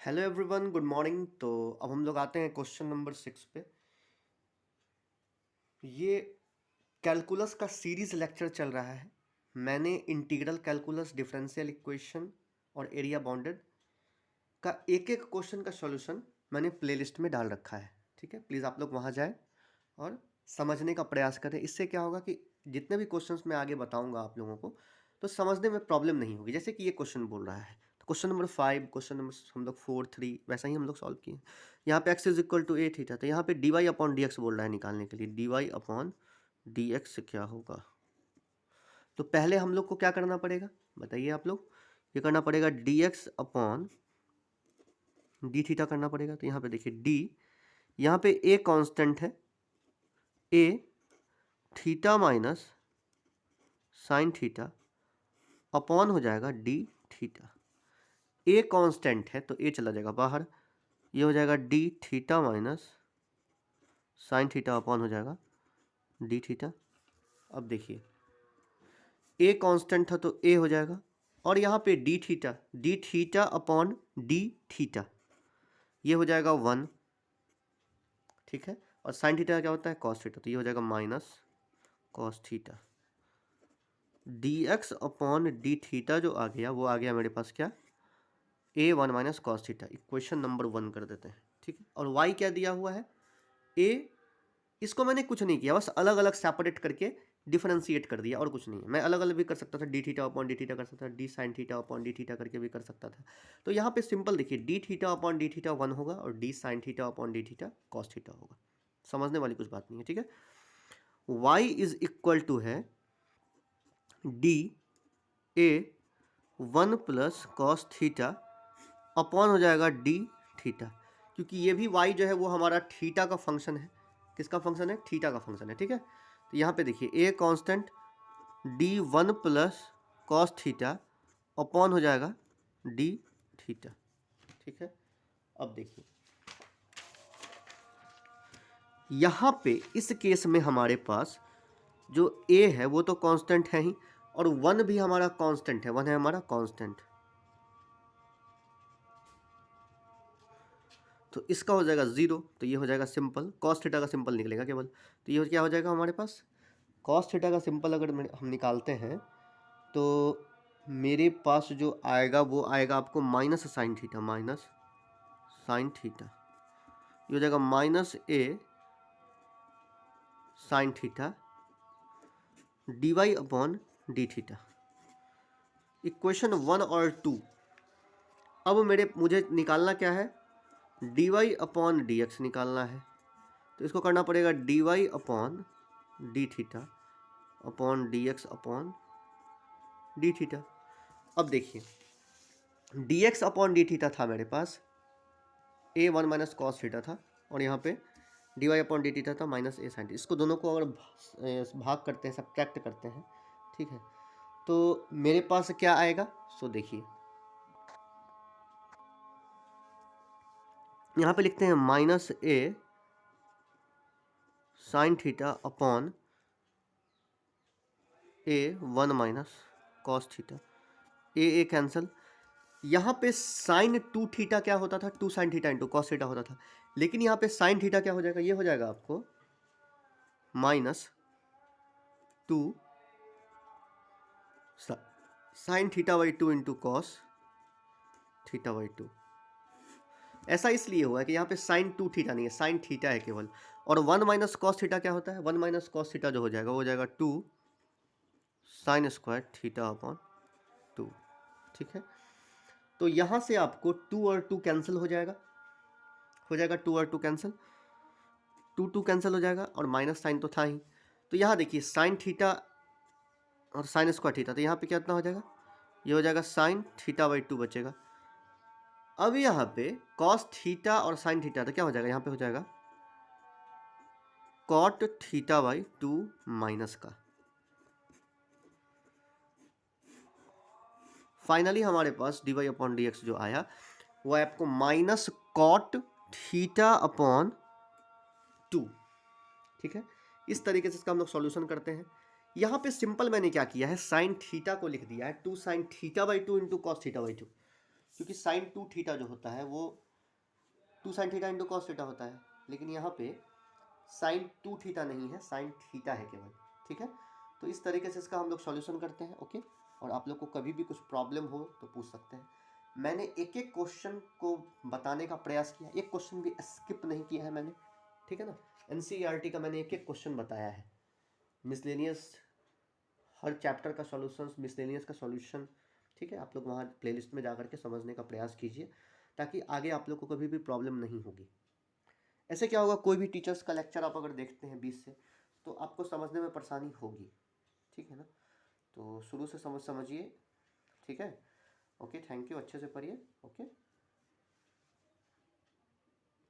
Hello everyone, good morning. तो अब हम लोग आते हैं क्वेश्चन नंबर 6 पे। ये कैलकुलस का सीरीज लेक्चर चल रहा है। मैंने इंटीग्रल कैलकुलस, डिफरेंशियल इक्वेशन और एरिया बाउंडेड का एक एक क्वेश्चन का सॉल्यूशन मैंने प्लेलिस्ट में डाल रखा है। ठीक है, प्लीज़ आप लोग वहाँ जाएं और समझने का प्रयास करें। इससे क्या होगा कि जितने भी क्वेश्चंस मैं आगे बताऊंगा आप लोगों को, तो समझने में प्रॉब्लम नहीं होगी। जैसे कि ये क्वेश्चन बोल रहा है, तो क्वेश्चन नंबर 5, क्वेश्चन नंबर हम लोग 4, 3 वैसा ही हम लोग सॉल्व किए। यहाँ पे x is equal to a theta, तो यहाँ पे d y upon d x बोल रहा है निकालने के लिए। D y upon d x क्या होगा? तो पहले हम लोग को क्या करना पड़ेगा बताइए आप लोग। ये करना पड़ेगा D x upon d theta करना पड़ेगा। तो यहाँ पे देखिए डी, यहाँ पे ए कांस्टेंट है, a theta minus sine theta upon हो जाएगा डी थीटा। ए कांस्टेंट है तो ए चला जाएगा बाहर, ये हो जाएगा D theta minus sine theta upon हो जाएगा डी थीटा। अब देखिए ए कांस्टेंट था तो ए हो जाएगा, और यहाँ पे D theta upon d theta, ये हो जाएगा 1। ठीक है, और साइन थीटा क्या होता है? कॉस थीटा, तो ये हो जाएगा minus cos theta. D x upon d theta जो आ गया वो आ गया मेरे पास क्या? ए 1 minus cos theta. Equation number 1 कर देते हैं। ठीक है, और वाई क्या दिया हुआ है? ए, इसको मैंने कुछ नहीं किया, बस अलग अलग सेपरेट करके डिफरेंशिएट कर दिया और कुछ नहीं है। मैं अलग अलग भी कर सकता था, D theta upon d theta कर सकता था, D sign theta upon d theta करके भी कर सकता था। तो यहाँ पे सिंपल देखिए, D theta upon d theta 1 होगा और D sign theta upon d theta cos theta होगा। समझने वाली कुछ बात नहीं है। ठीक है, वाई इज इक्वल टू है D A 1 plus cos theta upon हो जाएगा डी थीटा, क्योंकि ये भी y जो है वो हमारा थीटा का फंक्शन है। किसका फंक्शन है? थीटा का फंक्शन है। ठीक है, तो यहाँ पे देखिए a constant D 1 plus cos theta upon हो जाएगा डी थीटा। ठीक है, अब देखिए यहाँ पे इस केस में हमारे पास जो a है वो तो कांस्टेंट है ही, और 1 भी हमारा कांस्टेंट है, 1 है हमारा कांस्टेंट। तो इसका हो जाएगा 0, तो ये हो जाएगा सिंपल, कॉस थीटा का सिंपल निकलेगा केवल। तो ये क्या हो जाएगा हमारे पास? कॉस थीटा का सिंपल अगर हम निकालते हैं तो मेरे पास जो आएगा वो आएगा आपको minus sine theta, minus sine theta. ये हो जाएगा minus a sine theta d y upon d theta. Equation 1 और 2। अब मुझे निकालना क्या है? D y upon d x निकालना है। तो इसको करना पड़ेगा d y upon d theta upon d x upon d theta. अब देखिए d x upon d theta था मेरे पास, ए 1 माइनस कॉस थीटा था, और यहाँ पे d y upon d theta था माइनस ए साइन थीटा। इसको दोनों को अगर भाग करते हैं, सब्ट्रैक्ट करते हैं, ठीक है, तो मेरे पास क्या आएगा? सो देखिए यहाँ पे लिखते हैं minus a sine theta upon A 1 minus cos theta. A cancel. यहाँ पे साइन 2 थीटा क्या होता था? 2 sine theta into cos theta होता था, लेकिन यहाँ पे साइन थीटा क्या हो जाएगा? ये हो जाएगा आपको minus 2 sine theta by 2 into cos theta by 2। ऐसा इसलिए हुआ है कि यहाँ पे साइन 2 थीटा नहीं है, साइन थीटा है केवल। और 1 माइनस कॉस थीटा क्या होता है? 1 माइनस कॉस थीटा जो हो जाएगा वो हो जाएगा 2 साइन स्क्वायर थीटा अपॉन 2। ठीक है, तो यहाँ से आपको 2 और 2 कैंसिल हो जाएगा, 2 और 2 कैंसिल, 2 कैंसिल हो जाएगा, और माइनस साइन तो था ही। तो यहाँ देखिए साइन थीटा और साइन स्क्वायर थीटा, तो यहाँ पे कितना हो जाएगा? ये हो जाएगा साइन थीटा बाई 2 बचेगा। अब यहाँ पे कॉस थीटा और साइन थीटा, तो क्या हो जाएगा? यहाँ पे हो जाएगा कॉट थीटा बाई 2 माइनस का। फाइनली हमारे पास d y upon d x जो आया वो आपको माइनस कॉट थीटा अपॉन 2। ठीक है, इस तरीके से इसका हम लोग सॉल्यूशन करते हैं। यहाँ पे सिंपल मैंने क्या किया है, साइन थीटा को लिख दिया है 2 sine theta by 2 into cos theta by 2। क्योंकि साइन 2 थीटा जो होता है वो 2 sine theta into cos theta होता है, लेकिन यहाँ पे साइन 2 थीटा नहीं है, साइन थीटा है केवल। ठीक है, तो इस तरीके से इसका हम लोग सॉल्यूशन करते हैं। ओके, और आप लोग को कभी भी कुछ प्रॉब्लम हो तो पूछ सकते हैं। मैंने एक एक क्वेश्चन को बताने का प्रयास किया, एक क्वेश्चन भी स्किप नहीं किया है मैंने। ठीक है ना, एनसीईआरटी का मैंने एक एक क्वेश्चन बताया है। मिसलेनियस हर चैप्टर का सॉल्यूशन, मिसलेनियस का सॉल्यूशन, ठीक है, आप लोग वहाँ प्लेलिस्ट में जा करके समझने का प्रयास कीजिए, ताकि आगे आप लोग को कभी भी प्रॉब्लम नहीं होगी। ऐसे क्या होगा, कोई भी टीचर्स का लेक्चर आप अगर देखते हैं 20 से, तो आपको समझने में परेशानी होगी। ठीक है ना, तो शुरू से समझिए। ठीक है, ओके, थैंक यू, अच्छे से पढ़िए। ओके।